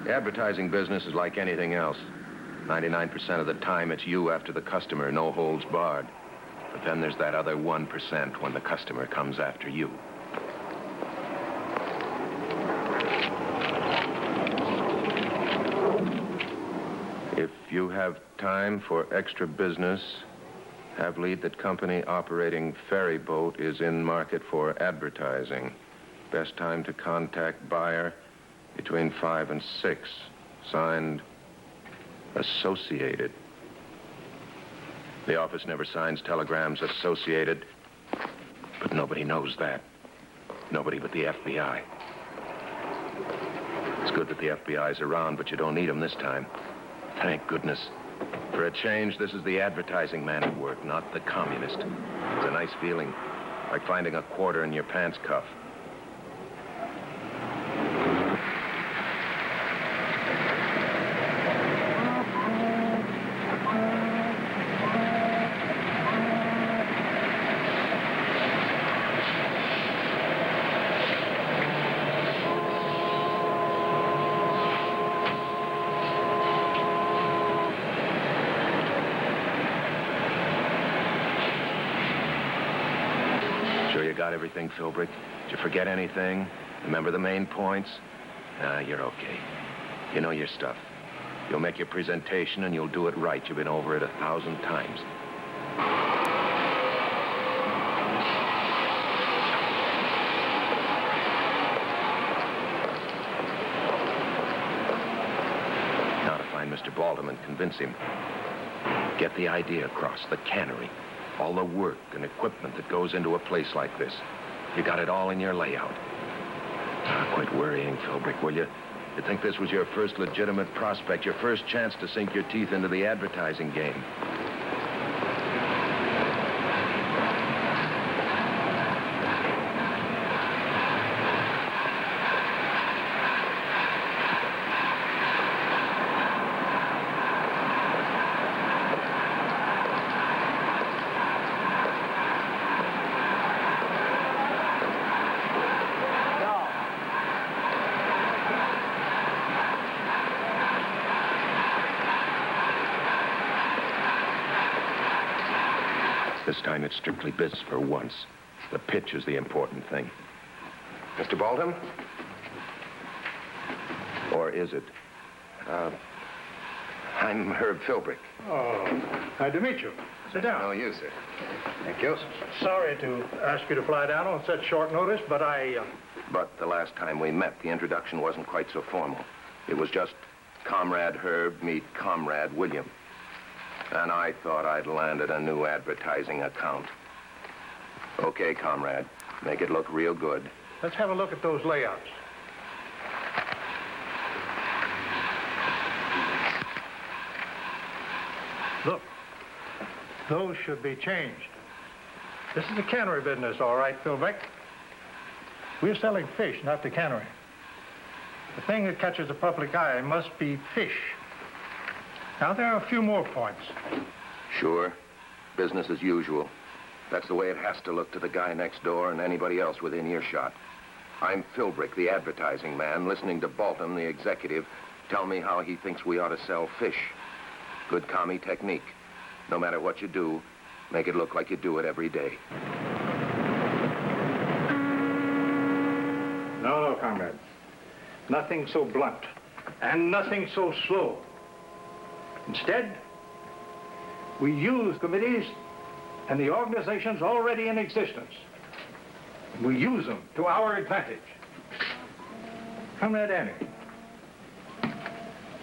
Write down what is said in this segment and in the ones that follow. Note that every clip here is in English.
The advertising business is like anything else. 99% of the time, it's you after the customer, no holds barred. But then there's that other 1% when the customer comes after you. If you have time for extra business, have lead that company operating ferry boat is in market for advertising. Best time to contact buyer between 5 and 6. Signed, Associated. The office never signs telegrams Associated, but nobody knows that. Nobody but the FBI. It's good that the FBI's around, but you don't need them this time. Thank goodness. For a change, this is the advertising man at work, not the communist. It's a nice feeling, like finding a quarter in your pants cuff. Everything, Philbrick? Did you forget anything? Remember the main points? You're okay. You know your stuff. You'll make your presentation and you'll do it right. You've been over it 1,000 times. Now to find Mr. Baldwin and convince him. Get the idea across, the cannery. All the work and equipment that goes into a place like this. You got it all in your layout. Quit worrying, Philbrick, will you? You think this was your first legitimate prospect, your first chance to sink your teeth into the advertising game. This time it's strictly business for once. The pitch is the important thing. Mr. Baldwin? Or is it? I'm Herb Philbrick. Oh, glad to meet you. Sit down. No, you, sir. Thank you. Sorry to ask you to fly down on such short notice, but But the last time we met, the introduction wasn't quite so formal. It was just Comrade Herb meet Comrade William. And I thought I'd landed a new advertising account. Okay, comrade. Make it look real good. Let's have a look at those layouts. Look, those should be changed. This is a cannery business, all right, Philbrick. We're selling fish, not the cannery. The thing that catches the public eye must be fish. Now, there are a few more points. Sure. Business as usual. That's the way it has to look to the guy next door and anybody else within earshot. I'm Philbrick, the advertising man, listening to Baltham, the executive, tell me how he thinks we ought to sell fish. Good commie technique. No matter what you do, make it look like you do it every day. No, comrade. Nothing so blunt and nothing so slow. Instead, we use committees and the organizations already in existence. We use them to our advantage. Comrade Annie,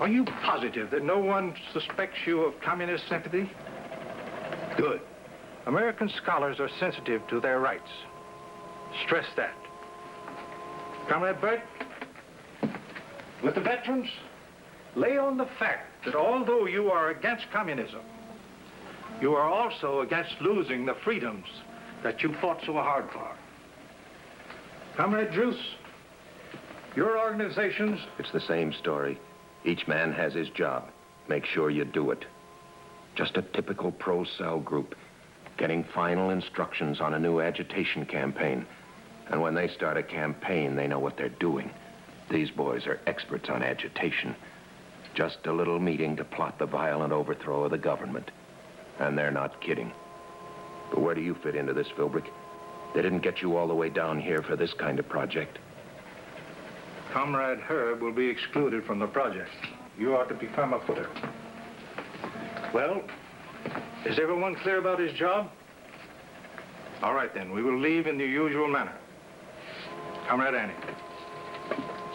are you positive that no one suspects you of communist sympathy? Good. American scholars are sensitive to their rights. Stress that. Comrade Burt, with the veterans, lay on the fact that although you are against communism, you are also against losing the freedoms that you fought so hard for. Comrade Juice, your organizations... It's the same story. Each man has his job. Make sure you do it. Just a typical pro-cell group, getting final instructions on a new agitation campaign. And when they start a campaign, they know what they're doing. These boys are experts on agitation. Just a little meeting to plot the violent overthrow of the government. And they're not kidding. But where do you fit into this, Philbrick? They didn't get you all the way down here for this kind of project. Comrade Herb will be excluded from the project. You ought to become a footer. Well, is everyone clear about his job? All right, then. We will leave in the usual manner. Comrade Annie.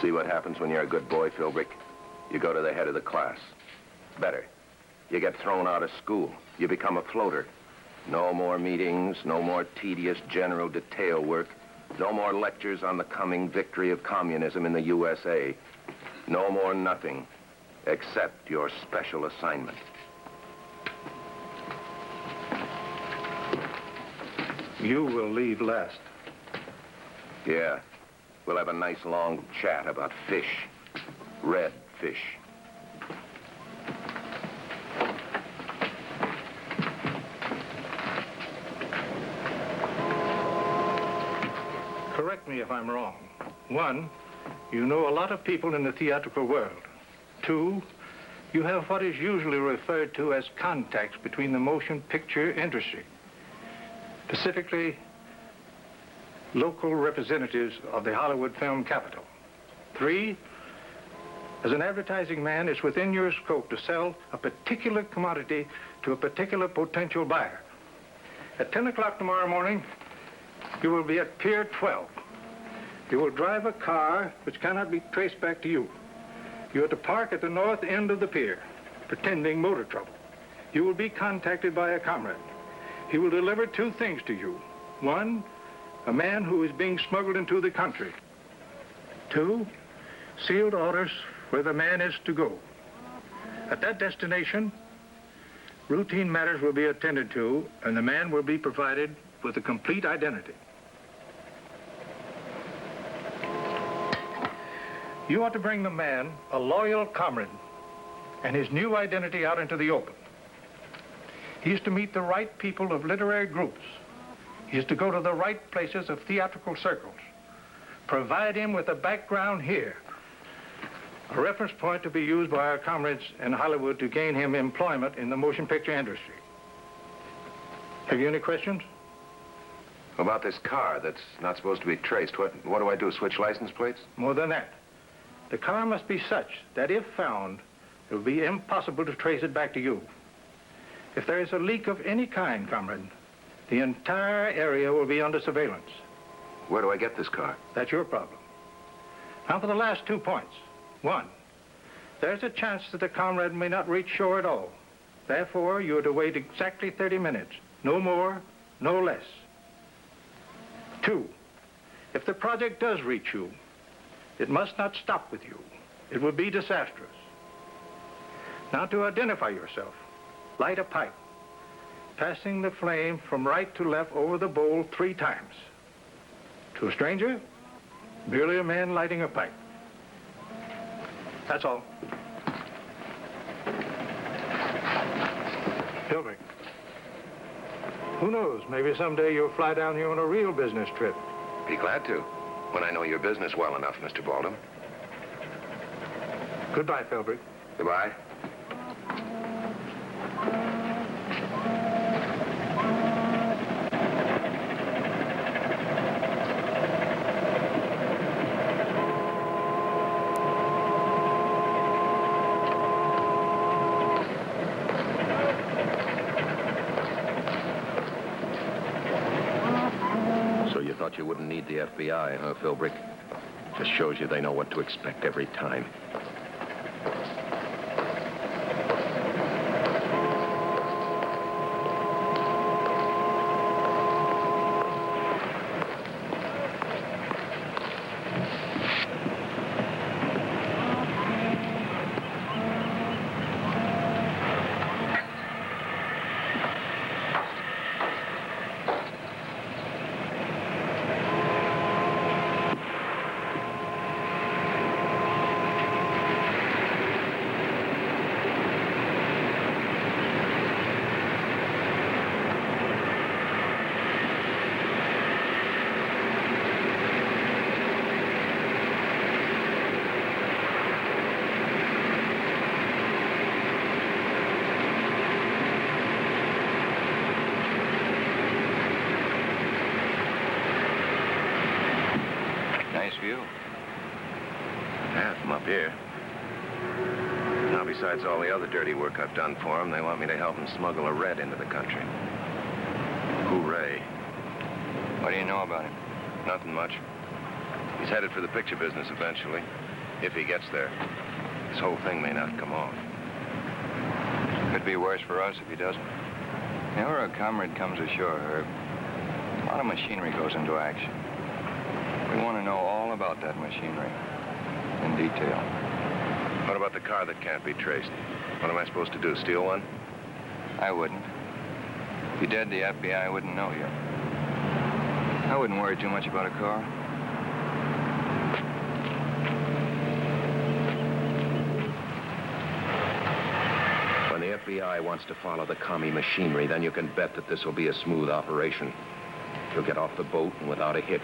See what happens when you're a good boy, Philbrick? You go to the head of the class. Better. You get thrown out of school. You become a floater. No more meetings, no more tedious general detail work. No more lectures on the coming victory of communism in the USA. No more nothing, except your special assignment. You will leave last. Yeah. We'll have a nice long chat about fish. Red fish. Correct me if I'm wrong. 1, you know a lot of people in the theatrical world. 2, you have what is usually referred to as contacts between the motion picture industry. Specifically, local representatives of the Hollywood film capital. 3, as an advertising man, it's within your scope to sell a particular commodity to a particular potential buyer. At 10 o'clock tomorrow morning, you will be at Pier 12. You will drive a car which cannot be traced back to you. You are to park at the north end of the pier, pretending motor trouble. You will be contacted by a comrade. He will deliver 2 things to you. 1, a man who is being smuggled into the country. 2, sealed orders where the man is to go. At that destination, routine matters will be attended to, and the man will be provided with a complete identity. You ought to bring the man a loyal comrade and his new identity out into the open. He is to meet the right people of literary groups. He is to go to the right places of theatrical circles. Provide him with a background here, a reference point to be used by our comrades in Hollywood to gain him employment in the motion picture industry. Have you any questions? About this car that's not supposed to be traced, what do I do, switch license plates? More than that. The car must be such that if found, it will be impossible to trace it back to you. If there is a leak of any kind, comrade, the entire area will be under surveillance. Where do I get this car? That's your problem. Now for the last 2 points. 1, there's a chance that the comrade may not reach shore at all. Therefore, you are to wait exactly 30 minutes. No more, no less. 2, if the project does reach you, it must not stop with you. It would be disastrous. Now to identify yourself, light a pipe, passing the flame from right to left over the bowl 3 times. To a stranger, merely a man lighting a pipe. That's all. Philbrick, who knows, maybe someday you'll fly down here on a real business trip. Be glad to, when I know your business well enough, Mr. Baldwin. Goodbye, Philbrick. Goodbye. Thought you wouldn't need the FBI, huh, Philbrick? Just shows you they know what to expect every time. for you. Yeah, from up here. Now, besides all the other dirty work I've done for them, they want me to help them smuggle a red into the country. Hooray. What do you know about him? Nothing much. He's headed for the picture business eventually, if he gets there. This whole thing may not come off. Could be worse for us if he doesn't. Whenever a comrade comes ashore, Herb, a lot of machinery goes into action. We want to know all about that machinery, in detail. What about the car that can't be traced? What am I supposed to do, steal one? I wouldn't. If you did, the FBI wouldn't know you. I wouldn't worry too much about a car. When the FBI wants to follow the commie machinery, then you can bet that this will be a smooth operation. You'll get off the boat and without a hitch.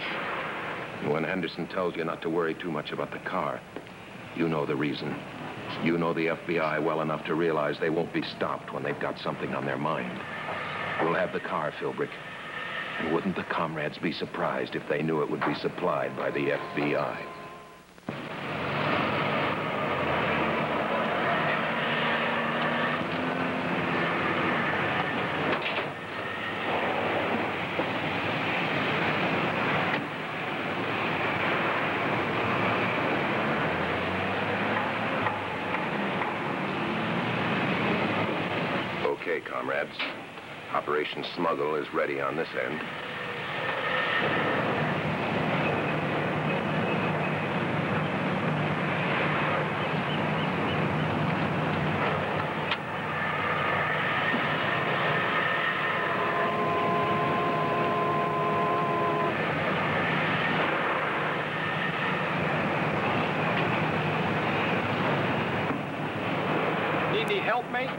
And when Henderson tells you not to worry too much about the car, you know the reason. You know the FBI well enough to realize they won't be stopped when they've got something on their mind. We'll have the car, Philbrick. And wouldn't the comrades be surprised if they knew it would be supplied by the FBI? Okay, comrades. Operation Smuggle is ready on this end. Need any help, mate?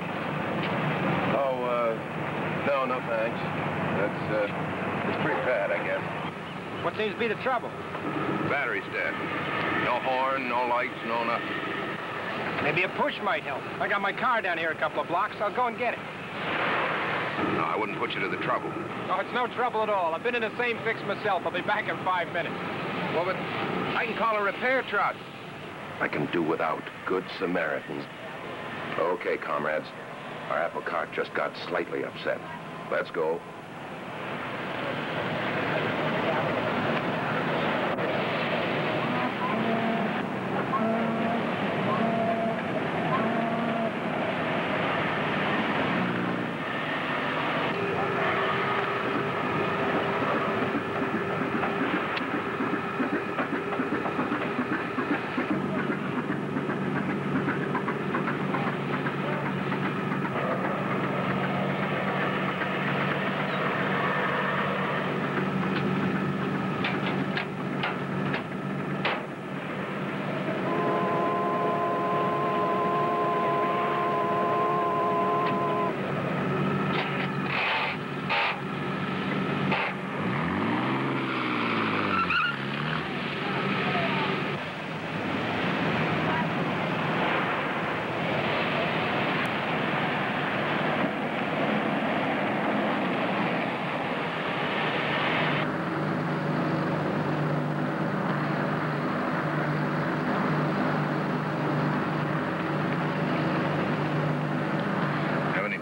No, thanks. It's pretty bad, I guess. What seems to be the trouble? Battery's dead. No horn, no lights, no nothing. Maybe a push might help. I got my car down here a couple of blocks. I'll go and get it. No, I wouldn't put you to the trouble. Oh, it's no trouble at all. I've been in the same fix myself. I'll be back in 5 minutes. Well, but I can call a repair truck. I can do without. Good Samaritans. Okay, comrades. Our apple cart just got slightly upset. Let's go.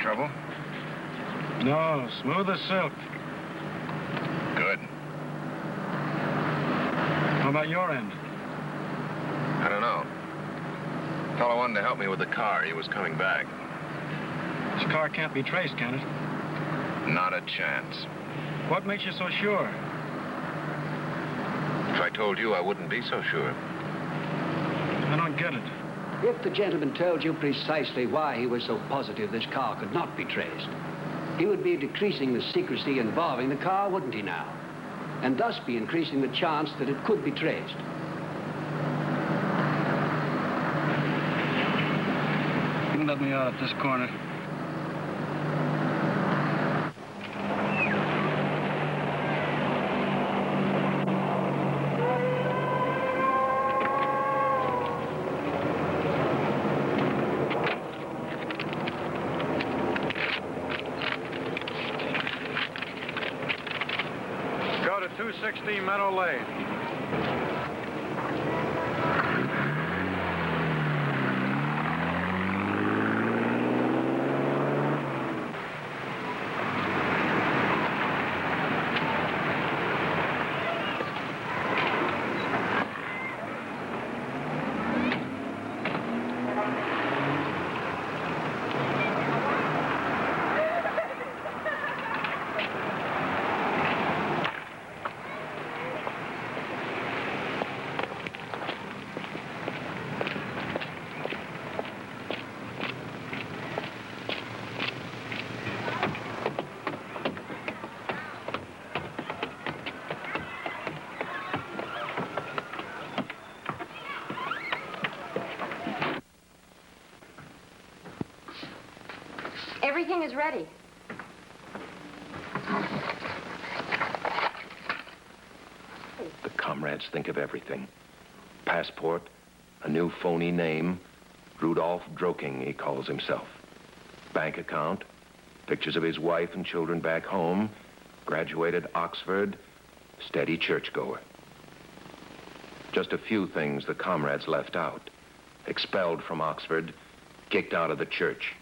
Trouble? No, smooth as silk. Good. How about your end? I don't know. Fellow wanted to help me with the car. He was coming back. This car can't be traced, can it? Not a chance. What makes you so sure? If I told you, I wouldn't be so sure. I don't get it. If the gentleman told you precisely why he was so positive this car could not be traced, he would be decreasing the secrecy involving the car, wouldn't he now? And thus be increasing the chance that it could be traced. You can let me out at this corner. Go to 216 Meadow Lane. Everything is ready. The comrades think of everything. Passport, a new phony name, Rudolph Droking, he calls himself. Bank account, pictures of his wife and children back home, graduated Oxford, steady churchgoer. Just a few things the comrades left out. Expelled from Oxford, kicked out of the church.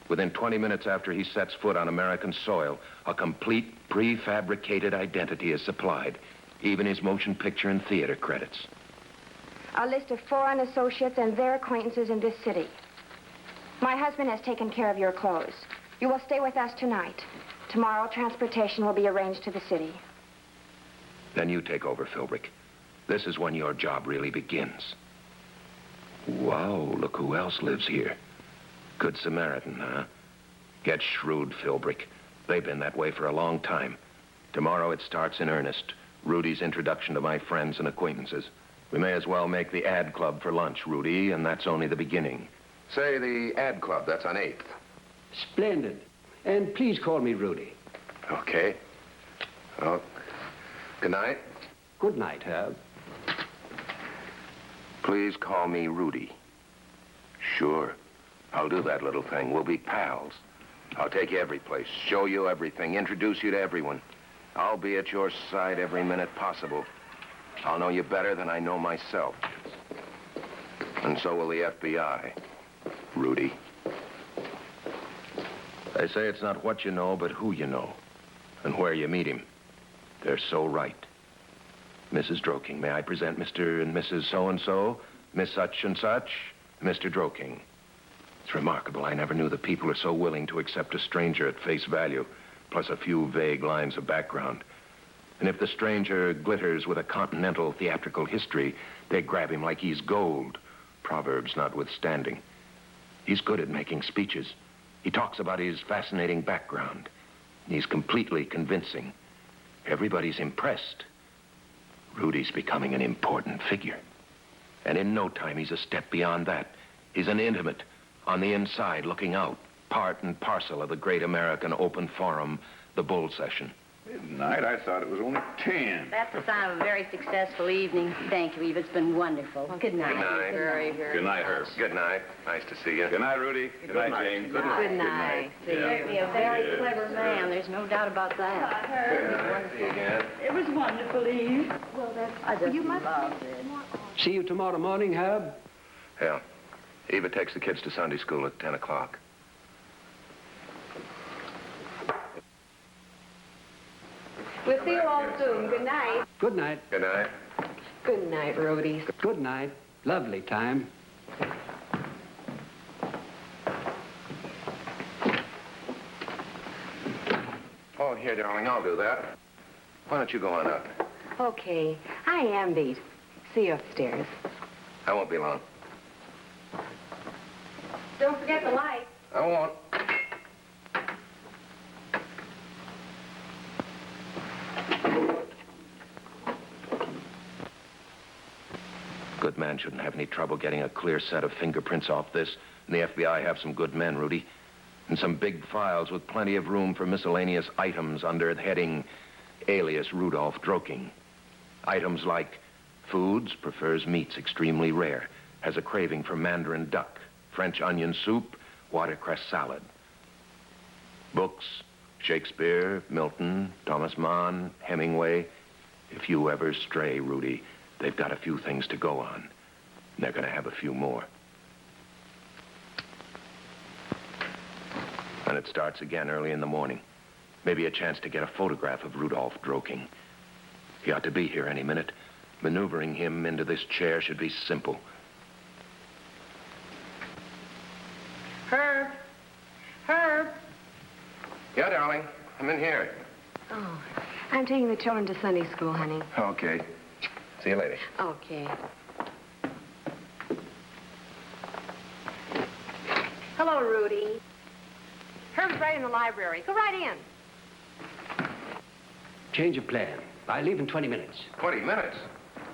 Within 20 minutes after he sets foot on American soil, a complete prefabricated identity is supplied. Even his motion picture and theater credits. A list of foreign associates and their acquaintances in this city. My husband has taken care of your clothes. You will stay with us tonight. Tomorrow, transportation will be arranged to the city. Then you take over, Philbrick. This is when your job really begins. Wow, look who else lives here. Good Samaritan, huh? Get shrewd, Philbrick. They've been that way for a long time. Tomorrow it starts in earnest. Rudy's introduction to my friends and acquaintances. We may as well make the ad club for lunch, Rudy, and that's only the beginning. Say the ad club, that's on 8th. Splendid. And please call me Rudy. Okay. Oh, good night. Good night, Herb. Please call me Rudy. Sure. I'll do that little thing. We'll be pals. I'll take you every place, show you everything, introduce you to everyone. I'll be at your side every minute possible. I'll know you better than I know myself. And so will the FBI, Rudy. They say it's not what you know, but who you know, and where you meet him. They're so right. Mrs. Droking, may I present Mr. and Mrs. So-and-so, Miss such and such, Mr. Droking. It's remarkable. I never knew that people are so willing to accept a stranger at face value, plus a few vague lines of background. And if the stranger glitters with a continental theatrical history, they grab him like he's gold, proverbs notwithstanding. He's good at making speeches. He talks about his fascinating background. He's completely convincing. Everybody's impressed. Rudy's becoming an important figure. And in no time, he's a step beyond that. He's an intimate, on the inside, looking out, part and parcel of the great American open forum, the Bull Session. Midnight? I thought it was only 10. That's the sign of a very successful evening. Thank you, Eve. It's been wonderful. Good night. Good night. Very, very Good night, Herb. Good night. Nice to see you. Good night, Rudy. Good night, James. Good night. Certainly a very clever man. There's no doubt about that. See you again. It was wonderful, Eve. Well, I just loved it. See you tomorrow morning, Herb. Yeah. Eva takes the kids to Sunday school at 10 o'clock. We'll see you all soon. Good night. Good night. Good night. Good night, Rudy. Good night. Lovely time. Oh, here, darling, I'll do that. Why don't you go on up? Okay. I am beat. See you upstairs. I won't be long. Don't forget the light. I won't. Good man shouldn't have any trouble getting a clear set of fingerprints off this. And the FBI have some good men, Rudy. And some big files with plenty of room for miscellaneous items under the heading alias Rudolph Droking. Items like foods, prefers meats extremely rare, has a craving for mandarin duck, French onion soup, watercress salad. Books, Shakespeare, Milton, Thomas Mann, Hemingway. If you ever stray, Rudy, they've got a few things to go on. And they're going to have a few more. And it starts again early in the morning. Maybe a chance to get a photograph of Rudolph Droking. He ought to be here any minute. Maneuvering him into this chair should be simple. Herb. Herb. Yeah, darling. I'm in here. Oh, I'm taking the children to Sunday school, honey. Okay. See you later. Okay. Hello, Rudy. Herb's right in the library. Go right in. Change of plan. I leave in 20 minutes. 20 minutes?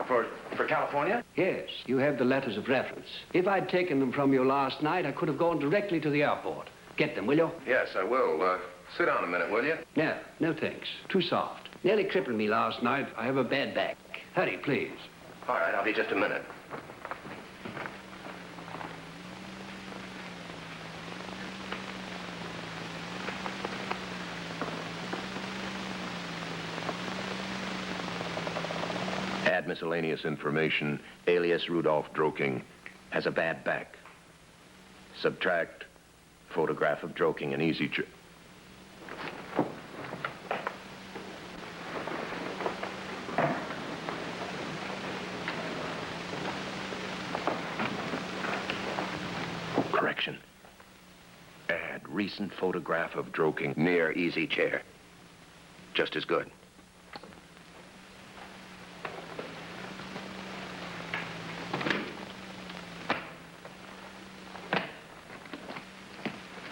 For California? Yes, you have the letters of reference. If I'd taken them from you last night, I could have gone directly to the airport. Get them, will you? Yes, I will. Sit down a minute, will you? No, no thanks. Too soft. Nearly crippled me last night. I have a bad back. Hurry, please. All right, I'll be just a minute. Add miscellaneous information. Alias Rudolph Droking has a bad back. Subtract photograph of Droking, an easy correction. Add recent photograph of Droking near easy chair. Just as good.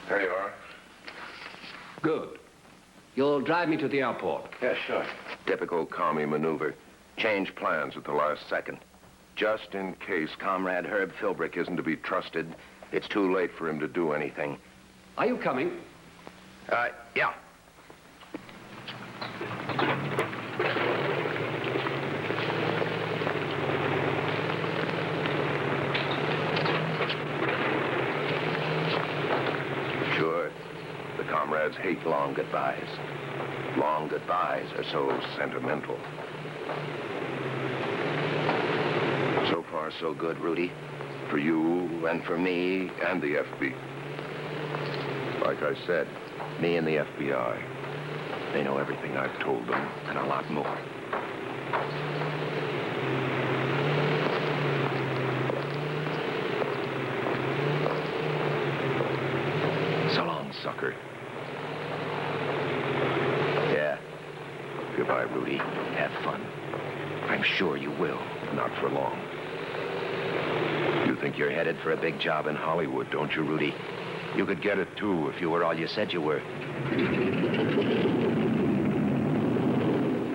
There you are. Good. You'll drive me to the airport. Yeah, sure. Typical commie maneuver. Change plans at the last second. Just in case Comrade Herb Philbrick isn't to be trusted, it's too late for him to do anything. Are you coming? Yeah. Sure, the comrades hate long goodbyes. Long goodbyes are so sentimental. So far, so good, Rudy. For you and for me and the FB. Like I said, me and the FBI. They know everything I've told them, and a lot more. So long, sucker. Yeah. Goodbye, Rudy. Have fun. I'm sure you will, not for long. You think you're headed for a big job in Hollywood, don't you, Rudy? You could get it, too, if you were all you said you were.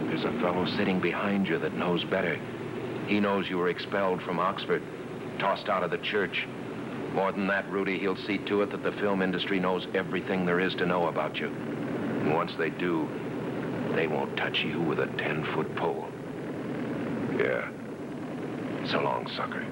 There's a fellow sitting behind you that knows better. He knows you were expelled from Oxford, tossed out of the church. More than that, Rudy, he'll see to it that the film industry knows everything there is to know about you. And once they do, they won't touch you with a 10-foot pole. Yeah. So long, sucker.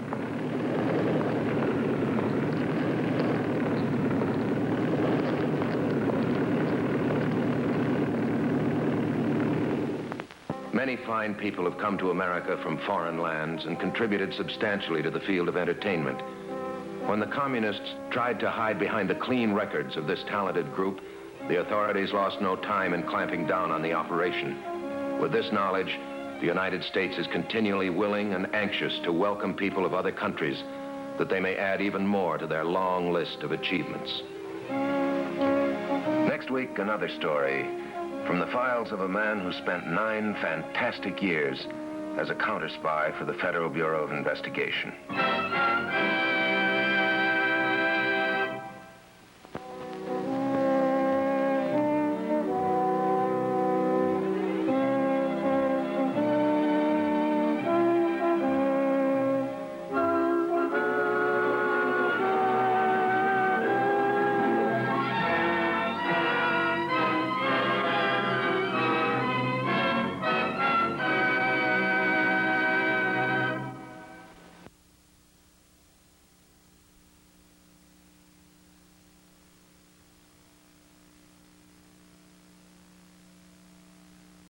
Many fine people have come to America from foreign lands and contributed substantially to the field of entertainment. When the communists tried to hide behind the clean records of this talented group, the authorities lost no time in clamping down on the operation. With this knowledge, the United States is continually willing and anxious to welcome people of other countries, that they may add even more to their long list of achievements. Next week, another story from the files of a man who spent 9 fantastic years as a counter-spy for the Federal Bureau of Investigation.